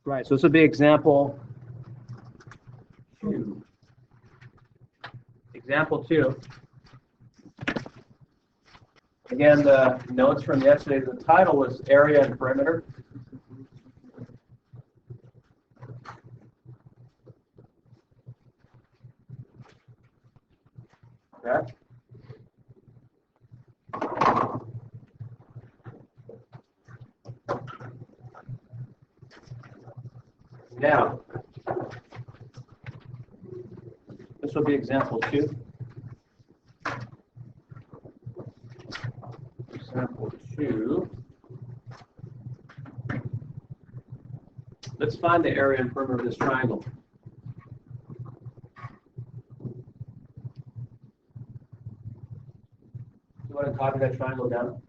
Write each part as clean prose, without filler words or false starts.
Right, so this would be example 2. Example 2. Again, the notes from yesterday, the title was area and perimeter. Okay. Now, this will be example 2. Example 2. Let's find the area and perimeter of this triangle. You want to copy that triangle down?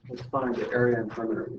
Let's find the area and perimeter.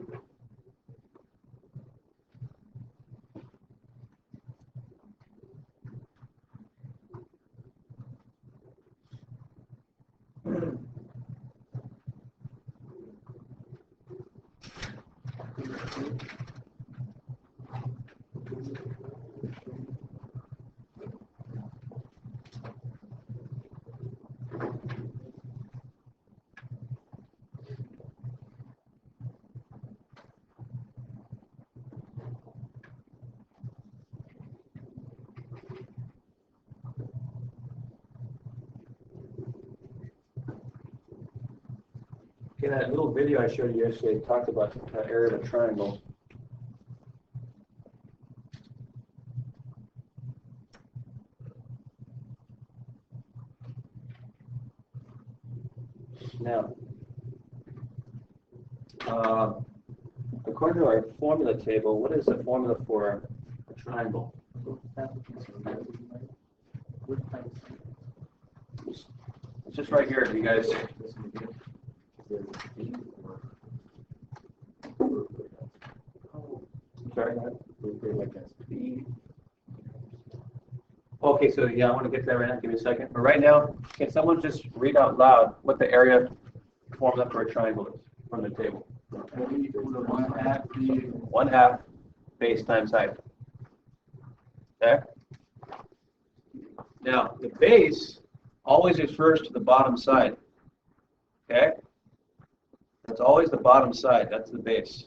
Okay, that little video I showed you yesterday talked about the area of a triangle. Now, according to our formula table, what is the formula for a triangle? It's just right here, you guys. Sorry. Okay, so yeah, I want to get to that right now. Give me a second. But right now, can someone just read out loud what the area formula for a triangle is from the table? 1/2 base times height. Okay. Now, the base always refers to the bottom side. Okay. It's always the bottom side. That's the base.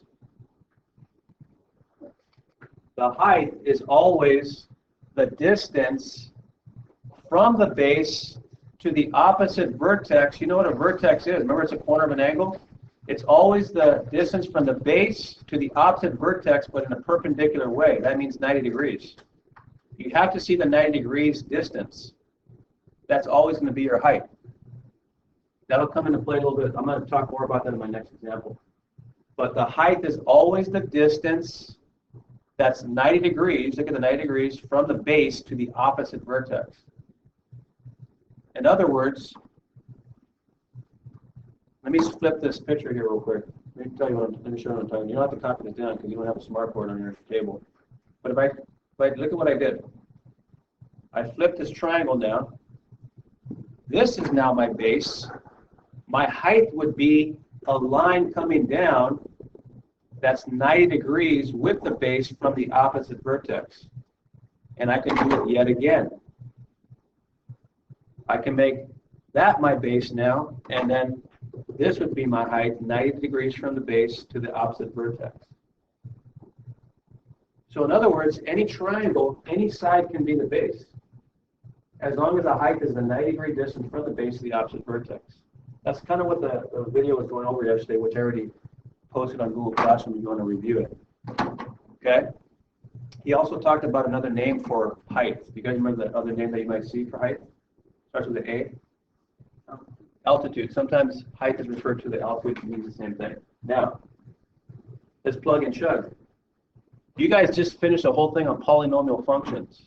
The height is always the distance from the base to the opposite vertex. You know what a vertex is? Remember, it's a corner of an angle? It's always the distance from the base to the opposite vertex, but in a perpendicular way. That means 90 degrees. You have to see the 90 degrees distance. That's always going to be your height. That'll come into play a little bit. I'm going to talk more about that in my next example. But the height is always the distance that's 90 degrees. Look at the 90 degrees from the base to the opposite vertex. In other words, let me flip this picture here real quick. Let me tell you let me show you what I'm talking about. You don't have to copy this down because you don't have a smartboard on your table. But if I look at what I did. I flipped this triangle down. This is now my base. My height would be a line coming down that's 90 degrees with the base from the opposite vertex. And I can do it yet again. I can make that my base now, and then this would be my height, 90 degrees from the base to the opposite vertex. So in other words, any triangle, any side can be the base, as long as the height is the 90-degree distance from the base to the opposite vertex. That's kind of what the video was going over yesterday, which I already posted on Google Classroom if you want to review it. Okay? He also talked about another name for height. You guys remember the other name that you might see for height? Starts with an A. Altitude. Sometimes height is referred to the altitude. It means the same thing. Now, let's plug and chug. You guys just finished a whole thing on polynomial functions.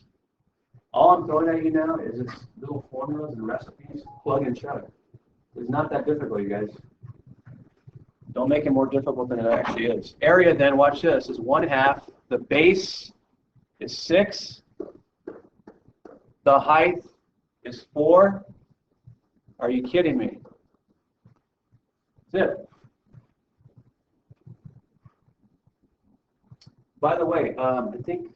All I'm throwing at you now is this little formulas and recipes. Plug and chug. It's not that difficult, you guys. Don't make it more difficult than it actually is. Area, then, watch this, is 1/2. The base is 6. The height is 4. Are you kidding me? That's it. By the way, I think,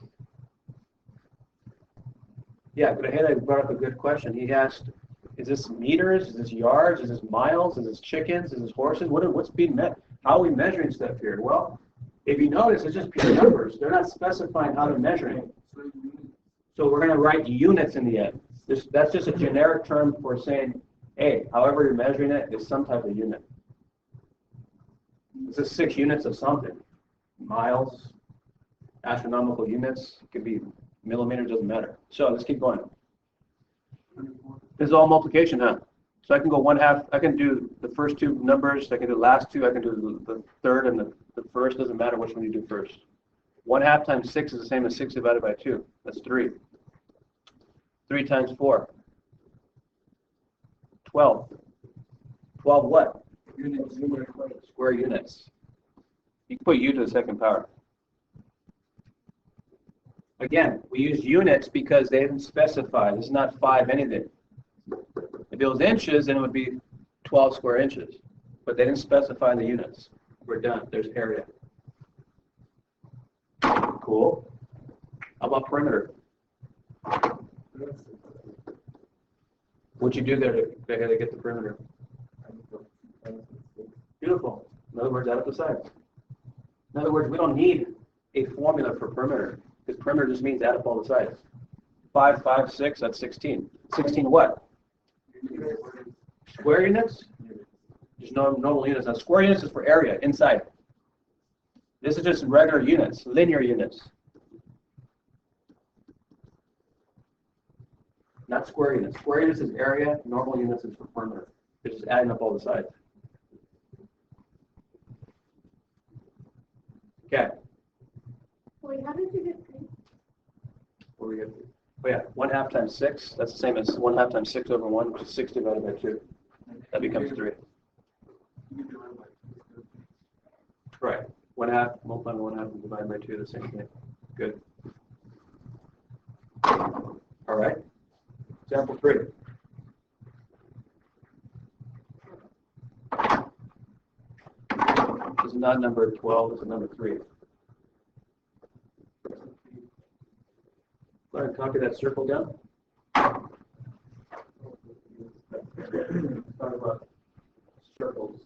yeah, I brought up a good question. He asked, is this meters? Is this yards? Is this miles? Is this chickens? Is this horses? What's being met? How are we measuring stuff here? Well, if you notice, it's just pure numbers. They're not specifying how to measure it. So we're going to write units in the end. That's just a generic term for saying, hey, however you're measuring it is some type of unit. This is 6 units of something. Miles, astronomical units, it could be millimeters, doesn't matter. So let's keep going. This is all multiplication, huh? So I can go 1/2, I can do the first 2 numbers, I can do the last 2, I can do the third and the first, doesn't matter which one you do first. 1/2 times 6 is the same as 6 divided by 2. That's 3. 3 times 4. 12. 12 what? Units. Square units. You can put u to the second power. Again, we use units because they didn't specify. This is not 5 anything. If it was inches, then it would be 12 square inches. But they didn't specify the units. We're done. There's area. Cool. How about perimeter? What'd you do there to get the perimeter? Beautiful. In other words, add up the sides. In other words, we don't need a formula for perimeter, because perimeter just means add up all the sides. 5, 5, 6, that's 16. 16 what? Square units? Just normal units. Now, square units is for area, inside. This is just regular units, linear units. Not square units. Square units is area, normal units is for perimeter. It's just adding up all the sides. Okay. Wait, how did you get 3? What we get? Oh yeah, 1/2 times 6. That's the same as 1/2 times 6 over 1, which is 6 divided by 2. That becomes 3. Right. 1/2 multiplied by 1/2 divided by 2, the same thing. Good. All right. Example 3. This is not number 12, this is number 3. Go ahead and copy that circle down. Talk about circles.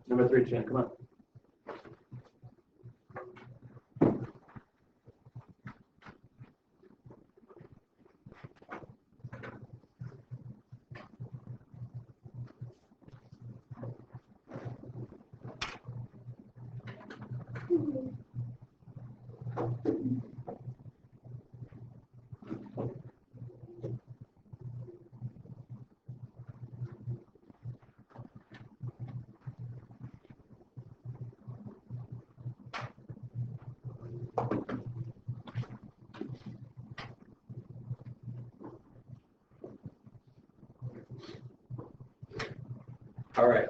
Number 3, Jen, come on. All right.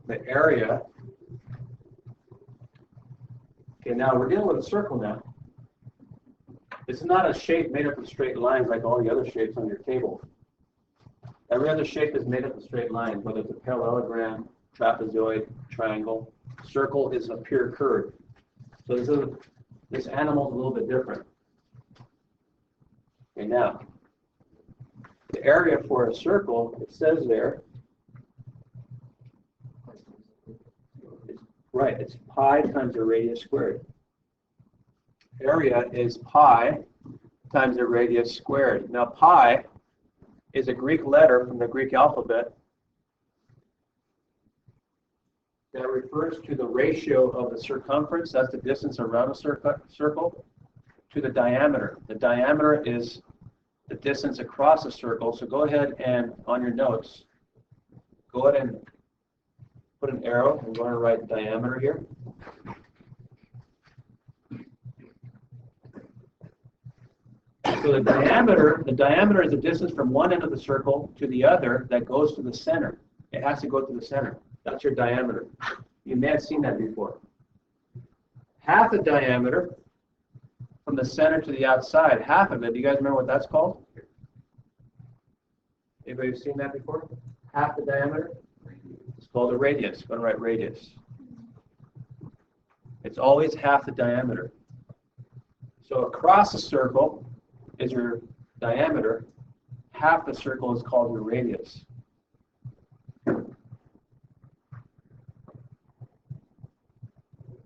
The area. Okay, now we're dealing with a circle now. It's not a shape made up of straight lines like all the other shapes on your table. Every other shape is made up of straight lines, whether it's a parallelogram, trapezoid, triangle. Circle is a pure curve. So this animal is a little bit different. Okay, now, the area for a circle, it says there, right, it's pi times the radius squared. Area is pi times the radius squared. Now, pi is a Greek letter from the Greek alphabet that refers to the ratio of the circumference, that's the distance around a circle, to the diameter. The diameter is the distance across a circle. So go ahead and, on your notes, go ahead and put an arrow. I'm going to write diameter here. So the diameter is the distance from one end of the circle to the other that goes to the center. It has to go to the center. That's your diameter. You may have seen that before. Half the diameter from the center to the outside, half of it, do you guys remember what that's called? Anybody seen that before? Half the diameter? It's called a radius. Go and write radius. It's always half the diameter. So across a circle is your diameter. Half the circle is called your radius.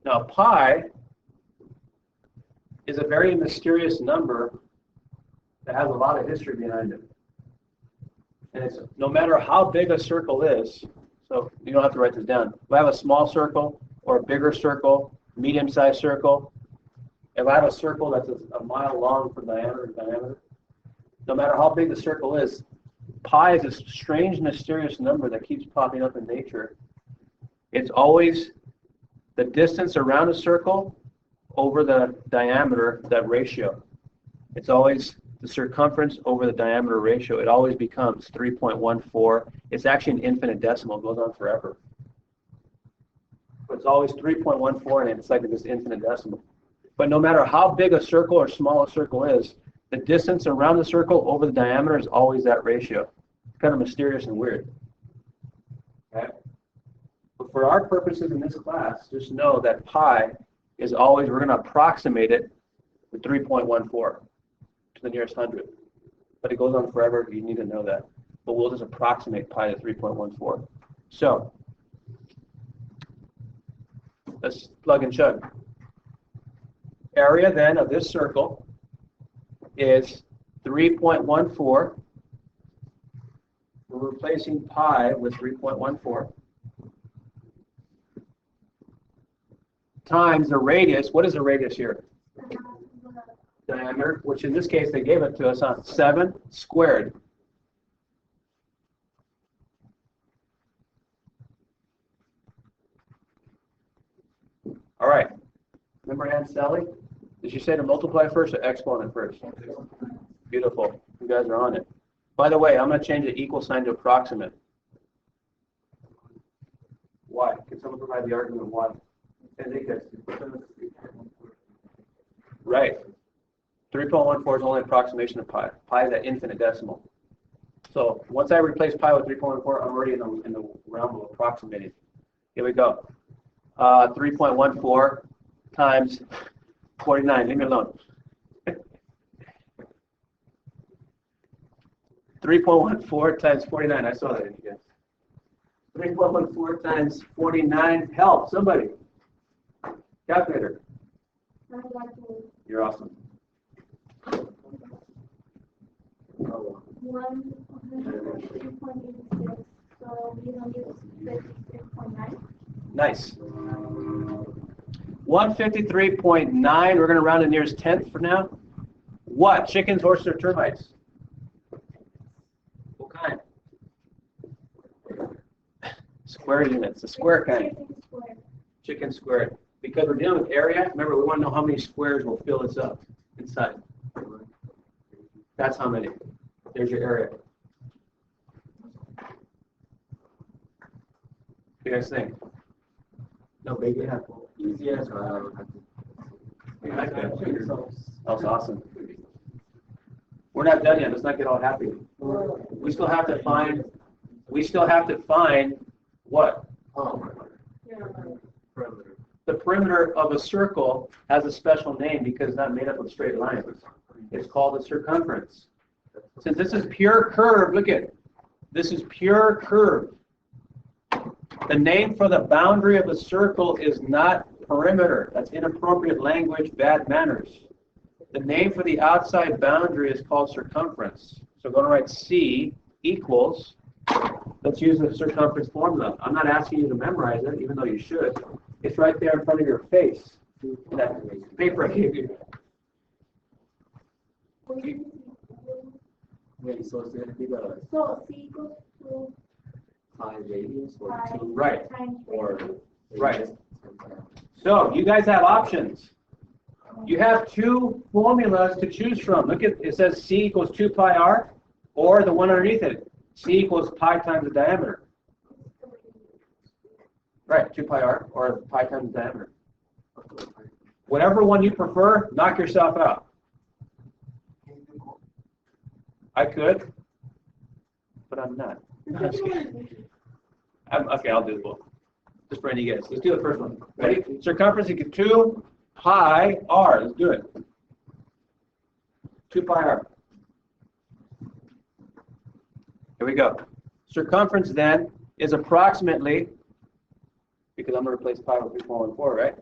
Now pi is a very mysterious number that has a lot of history behind it. And it's no matter how big a circle is, so you don't have to write this down. If I have a small circle or a bigger circle, medium-sized circle, if I have a circle that's a mile long for diameter, no matter how big the circle is, pi is a strange, mysterious number that keeps popping up in nature. It's always the distance around a circle over the diameter, that ratio. It's always the circumference over the diameter ratio. It always becomes 3.14. It's actually an infinite decimal. It goes on forever. But it's always 3.14, and it's like this infinite decimal. But no matter how big a circle or small a circle is, the distance around the circle over the diameter is always that ratio. It's kind of mysterious and weird. Okay? But for our purposes in this class, just know that pi is always, we're going to approximate it to 3.14 to the nearest hundred. But it goes on forever. You need to know that. But we'll just approximate pi to 3.14. So let's plug and chug. Area then of this circle is 3.14. We're replacing pi with 3.14 times the radius. What is the radius here? Diameter, which in this case they gave it to us on 7 squared. All right. Remember Aunt Sally? Did she say to multiply first or exponent first? Beautiful. You guys are on it. By the way, I'm going to change the equal sign to approximate. Why? Can someone provide the argument why? Right. 3.14 is only an approximation of pi. Pi is that infinite decimal. So once I replace pi with 3.14, I'm already in the realm of approximating. Here we go. 3.14 times 49. Leave me alone. 3.14 times 49. I saw that in you guys. 3.14 times 49. Help, somebody. Calculator. You're awesome. 103.86. So we don't use 56.9. Nice. 153.9. We're going to round to nearest tenth for now. What? Chickens, horses, or termites? What kind? Square units. The square kind. Chicken squared. Because we're dealing with area, remember we want to know how many squares will fill this up inside. That's how many. There's your area. What do you guys think? No big deal. Easy as well. That's awesome. We're not done yet. Let's not get all happy. We still have to find what? The perimeter of a circle has a special name because it's not made up of straight lines. It's called the circumference. Since this is pure curve, look at it. This is pure curve. The name for the boundary of a circle is not perimeter. That's inappropriate language, bad manners. The name for the outside boundary is called circumference. So I'm going to write C equals, let's use the circumference formula. I'm not asking you to memorize it, even though you should. It's right there in front of your face. That paper I gave you. Wait, so it's going to be the So C equals to pi radius or 2 Right. times or Right. So you guys have options. You have two formulas to choose from. Look at it says C equals 2 pi r, or the one underneath it. C equals pi times the diameter. Right, 2 pi r, or pi times the diameter. Whatever one you prefer, knock yourself out. I could. but I'm not. Okay, I'll do both. Just for any guess. Let's do the first one. Ready? Circumference equals 2 pi r. Let's do it. 2 pi r. Here we go. Circumference then is approximately, because I'm going to replace pi with 3.14, right?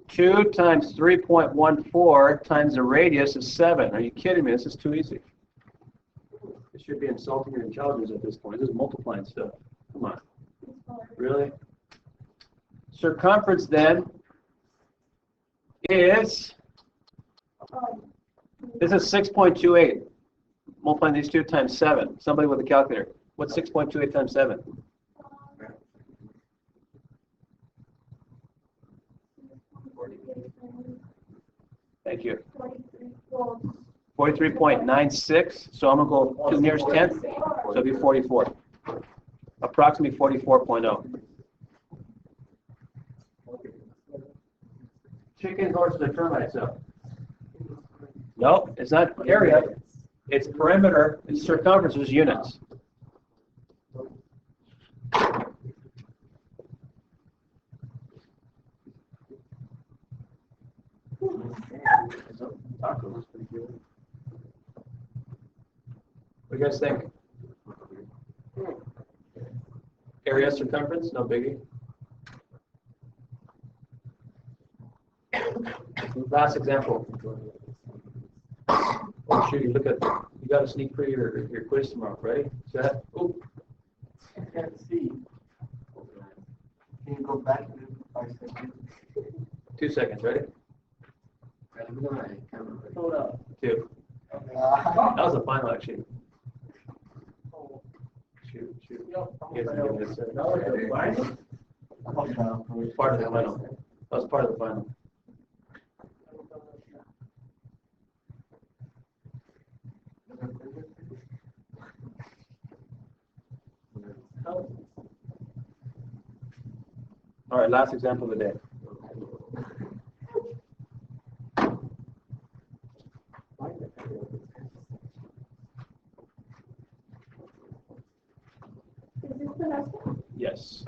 2 times 3.14 times the radius is 7. Are you kidding me? This is too easy. This should be insulting your intelligence at this point. This is multiplying stuff. Come on. Really? Circumference then is, this is 6.28. Multiplying these two times 7. Somebody with a calculator. What's 6.28 times 7? Thank you. 43.96. So I'm going to go to the nearest 10th. So it'll be 44. Approximately 44.0. Chicken, horse, and termites up. No, it's not area. It's perimeter. It's circumference. It's units. What do you guys think? Area, circumference, no biggie. Last example. Oh shoot! You got a sneak preview your quiz tomorrow. Ready? Set. Oh. I can't see. Can you go back to 5 seconds? 2 seconds. Ready? Hold up. 2. That was the final, actually. Shoot. You guys didn't give this, part of the final. That was part of the final. All right, last example of the day. Is this the last one? Yes.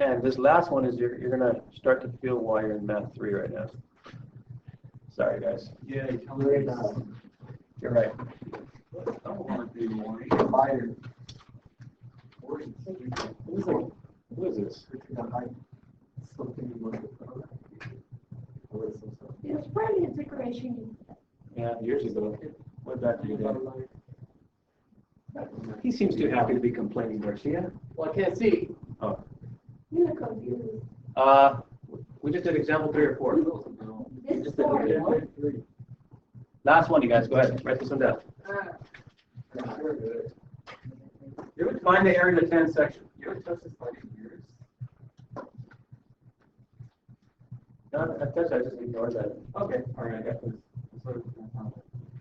And this last one is you're going to start to feel why you're in Math 3 right now. Sorry, guys. Yeah, you tell me right now. You're right. I don't want to do more. You're fired. Who is this? It's probably a decoration. Yeah, years ago. Way back in the day. He seems too happy to be complaining, Garcia. Well, I can't see. Oh. You're confused. We just did example 3 or 4. This is 4. Last one, you guys. Go ahead. Write this one down. You would find the area in the 10 section. You haven't touched this like in years. No, I guess I just ignored that. Okay. All right. I got this.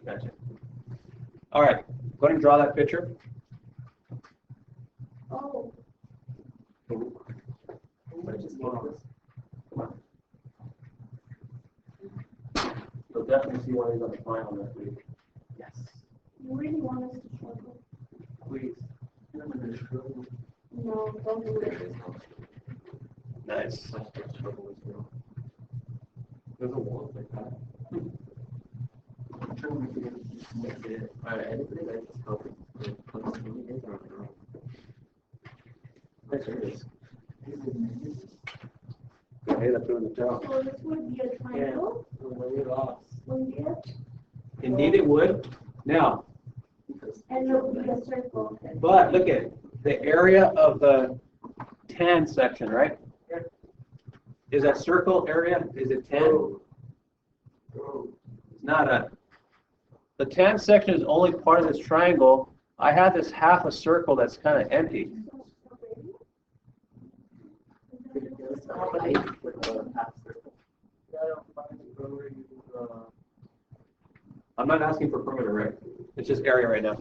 Gotcha. All right. Go ahead and draw that picture. Oh. Come on. You'll definitely see one of these on the final next week. Yes. You really want us to struggle? Please. No, don't do it. Nice. There's a wall like that. I'm trying to make it. All right, anybody like this helping? Hey, that's doing the job. So this would be a triangle. We lost. Would be it? Indeed, it would. Now, And it would be a circle. but look at the area of the tan section, right? Is that circle area? Is it 10? It's not a. The tan section is only part of this triangle. I have this half a circle that's kind of empty. I'm not asking for perimeter, right? It's just area right now.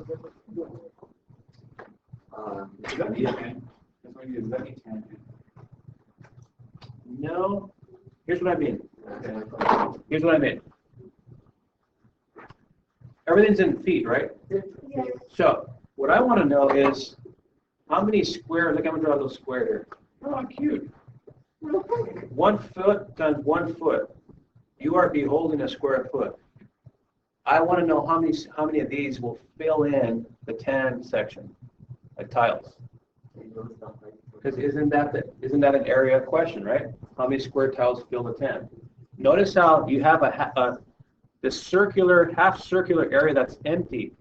Is that me? Is that me? No. Here's what I mean. Here's what I mean. Everything's in feet, right? Yes. So What I want to know is how many square, look, I'm going to draw a little square here. Oh, cute. 1 foot times 1 foot. You are beholding a square foot. I want to know how many of these will fill in the tan section, like tiles. Because isn't that an area question, right? How many square tiles fill the tan? Notice how you have the circular, half circular area that's empty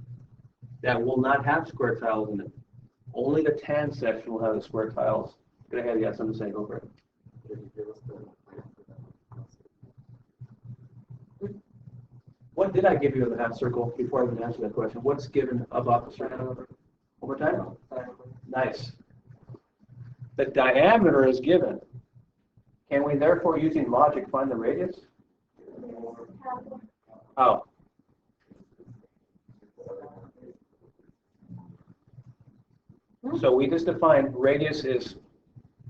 that will not have square tiles in it. Only the tan section will have the square tiles. Go ahead, you have something to say, go for it. What did I give you of the half circle before I even answer that question? What's given about the circle? One more time? Nice. The diameter is given. Can we therefore, using logic, find the radius? How? So we just defined radius is,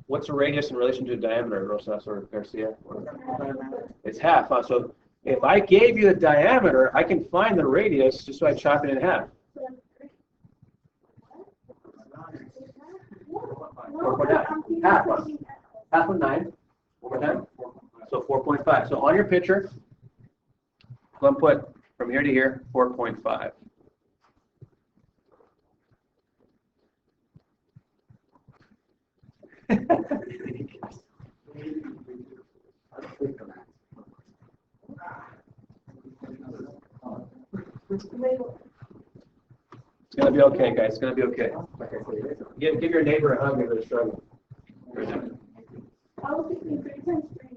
what's a radius in relation to diameter, Rosas or Garcia? It's half. Huh? So if I gave you the diameter, I can find the radius just by chopping it in half. 4.9. Half. Huh? Half of 9. One more time. So 4.5. So on your picture, go and put from here to here 4.5. It's gonna be okay, guys. It's gonna be okay. Give your neighbor a hug if they're struggling. I was thinking 3 times 3.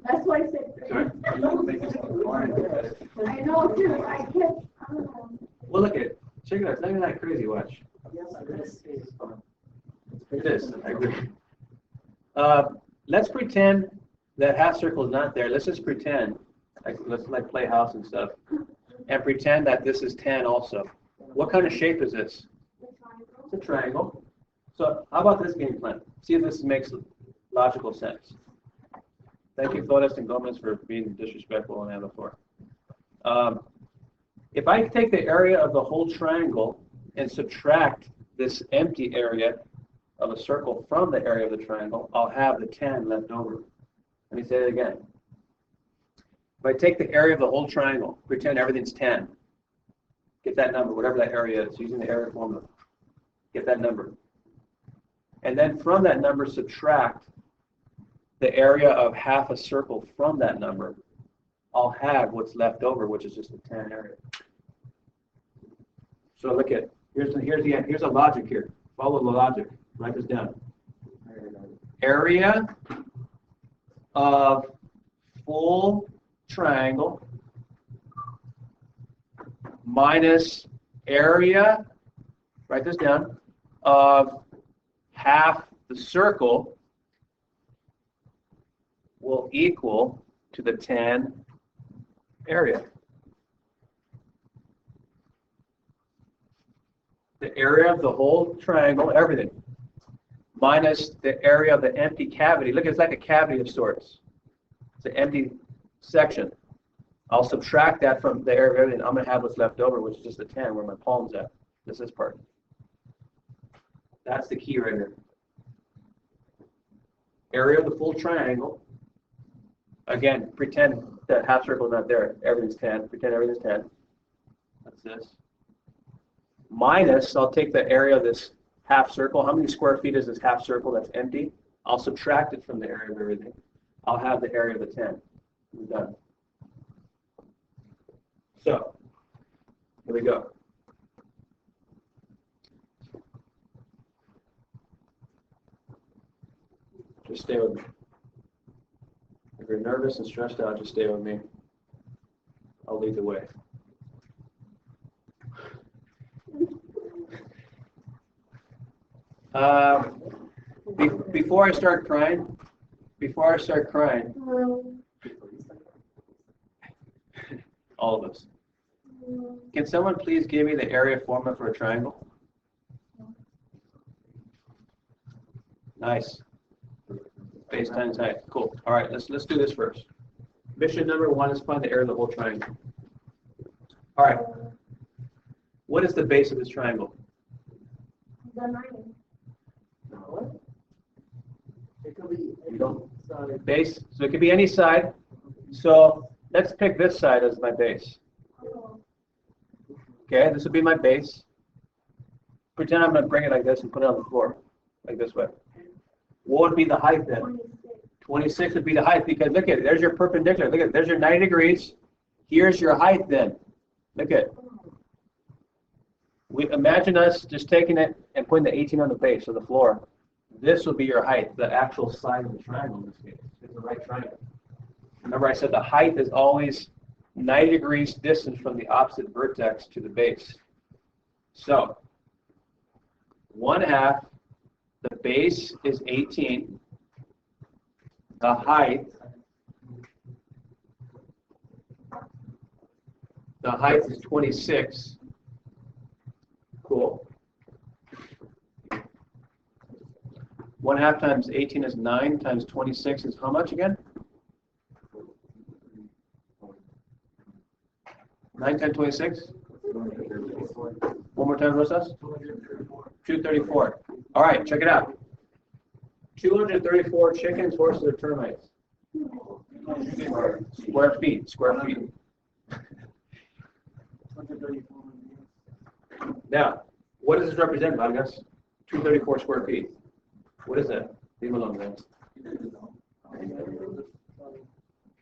That's why I said 3. I know too. I can't. Well, look at it. Check it out. It's not even that crazy. Watch. It is. I agree. Let's pretend that half circle is not there. Let's just pretend. Let's play house and stuff. And pretend that this is tan also. What kind of shape is this? It's a triangle. So how about this game plan? See if this makes logical sense. Thank you, Flores and Gomez, for being disrespectful on the floor. If I take the area of the whole triangle and subtract this empty area of a circle from the area of the triangle, I'll have the tan left over. Let me say it again. If I take the area of the whole triangle, pretend everything's 10, get that number, whatever that area is, using the area formula, get that number. And then from that number, subtract the area of half a circle from that number, I'll have what's left over, which is just the tan area. So look at, here's a logic here. Follow the logic. Write this down. Area of full triangle minus area, write this down, of half the circle will equal to the tan area. The area of the whole triangle, everything, minus the area of the empty cavity. Look, it's like a cavity of sorts. It's an empty section. I'll subtract that from the area of everything. I'm going to have what's left over, which is just the tan, where my palm's at. This is part. That's the key right here. Area of the full triangle. Again, pretend that half circle is not there. Everything's 10. Pretend everything's 10. That's this. Minus, I'll take the area of this half circle. How many square feet is this half circle that's empty? I'll subtract it from the area of everything. I'll have the area of the 10. We're done. So, here we go. Just stay with me. If you're nervous and stressed out, just stay with me. I'll lead the way. Before I start crying, all of us, can someone please give me the area formula for a triangle? Nice. Base times height. Cool. All right, let's do this first. Mission number 1 is find the area of the whole triangle. All right. What is the base of this triangle? The 9. No. It could be any side. Base, so it could be any side. So let's pick this side as my base. Oh, Okay, this would be my base. Pretend I'm going to bring it like this and put it on the floor, like this way. What would be the height then? 26. 26 would be the height, because look at it, there's your perpendicular. Look at it, there's your 90 degrees. Here's your height then. Look at it. We imagine us just taking it and putting the 18 on the base of the floor. This will be your height, the actual side of the triangle in this case. It's the right triangle. Remember I said the height is always 90 degrees distance from the opposite vertex to the base. So 1/2, the base is 18. The height is 26. Cool. 1/2 times 18 is 9, times 26 is how much again? 9 times 26? One more time, Rosas? 234. All right, check it out. 234 chickens, horses, or termites. Square feet. Now, what does this represent, Vargas? 234 square feet. What is that? Leave it alone, guys.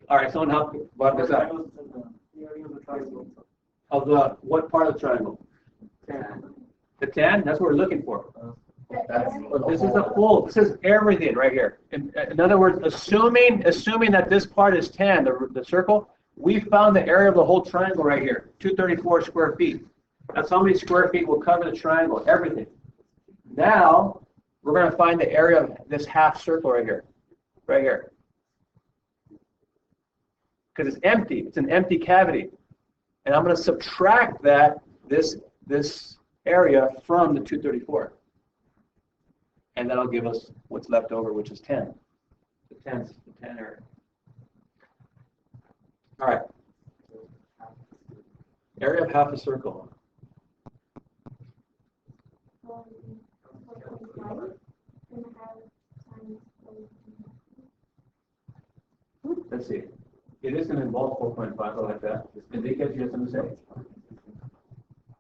All right, someone help Vargas out. Of the, what part of the triangle? The tan? That's what we're looking for. This is the full, this is everything right here. In other words, assuming that this part is tan, the circle, we found the area of the whole triangle right here, 234 square feet. That's how many square feet will cover the triangle, everything. Now, we're going to find the area of this half circle right here. Because it's empty. It's an empty cavity. And I'm going to subtract this area from the 234. And that'll give us what's left over, which is 10. The 10 area. All right. Area of half a circle. Let's see. It is going to involve 4.5 like that. Enrique, you have something to say?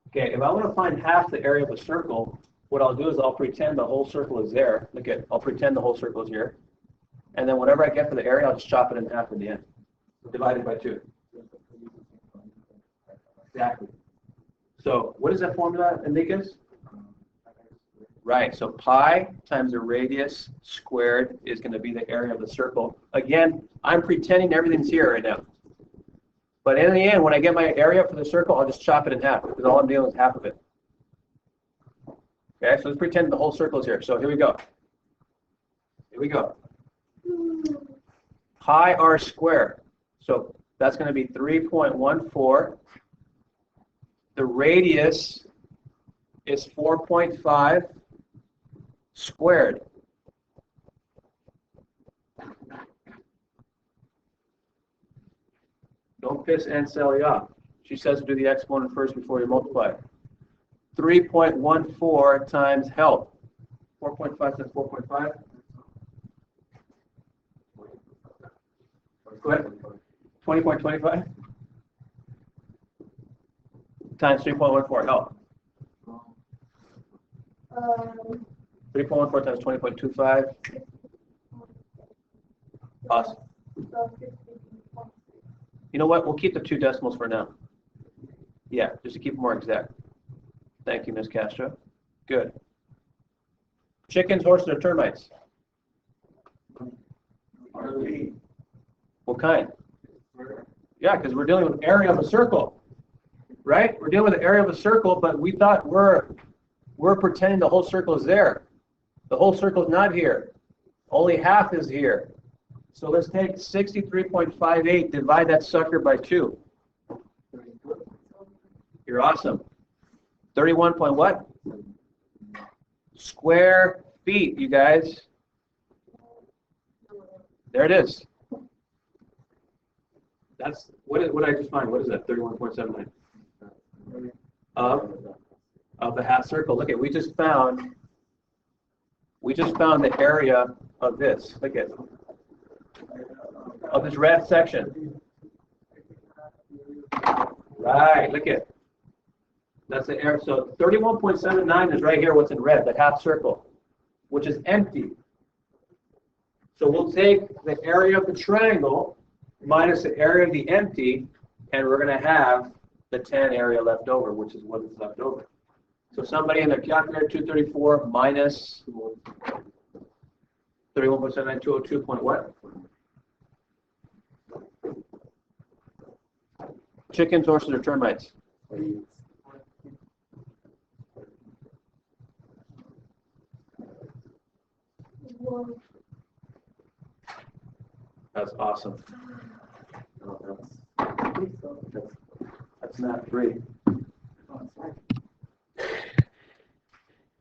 Okay, if I want to find half the area of a circle, what I'll do is I'll pretend the whole circle is there. Look at, I'll pretend the whole circle is here. And then whatever I get for the area, I'll just chop it in half in the end. Divided by 2. Exactly. So what is that formula, Enriquez? Right, so pi times the radius squared is going to be the area of the circle. Again, I'm pretending everything's here right now. But in the end, when I get my area for the circle, I'll just chop it in half, because all I'm dealing with is half of it. Okay, so let's pretend the whole circle is here. So here we go. Pi r squared. So that's going to be 3.14. The radius is 4.5 squared. Don't piss Aunt Sally off. She says to do the exponent first before you multiply. 3.14 times help. 4.5 times 4.5. Go ahead. 20.25 times 3.14 help. 3.14 times 20.25. Awesome. You know what? We'll keep the 2 decimals for now. Yeah, just to keep it more exact. Thank you, Ms. Castro. Good. Chickens, horses, or termites? What kind? Yeah, because we're dealing with area of a circle, right? We're dealing with the area of a circle, but we thought we're pretending the whole circle is there. The whole circle is not here. Only half is here. So let's take 63.58, divide that sucker by 2. You're awesome. 31 point what? Square feet, you guys. There it is. That's what I just find. What is that? 31.79. of the half circle. Look at, we just found the area of this. Look at, of this red section. Right, look at. That's the area. So 31.79 is right here, what's in red, the half circle, which is empty. So we'll take the area of the triangle minus the area of the empty, and we're going to have the tan area left over, which is what is left over. So somebody in their calculator, 234 minus 31.79, 202 point what? Chickens, horses, or termites? Well, That's awesome. That's not 3.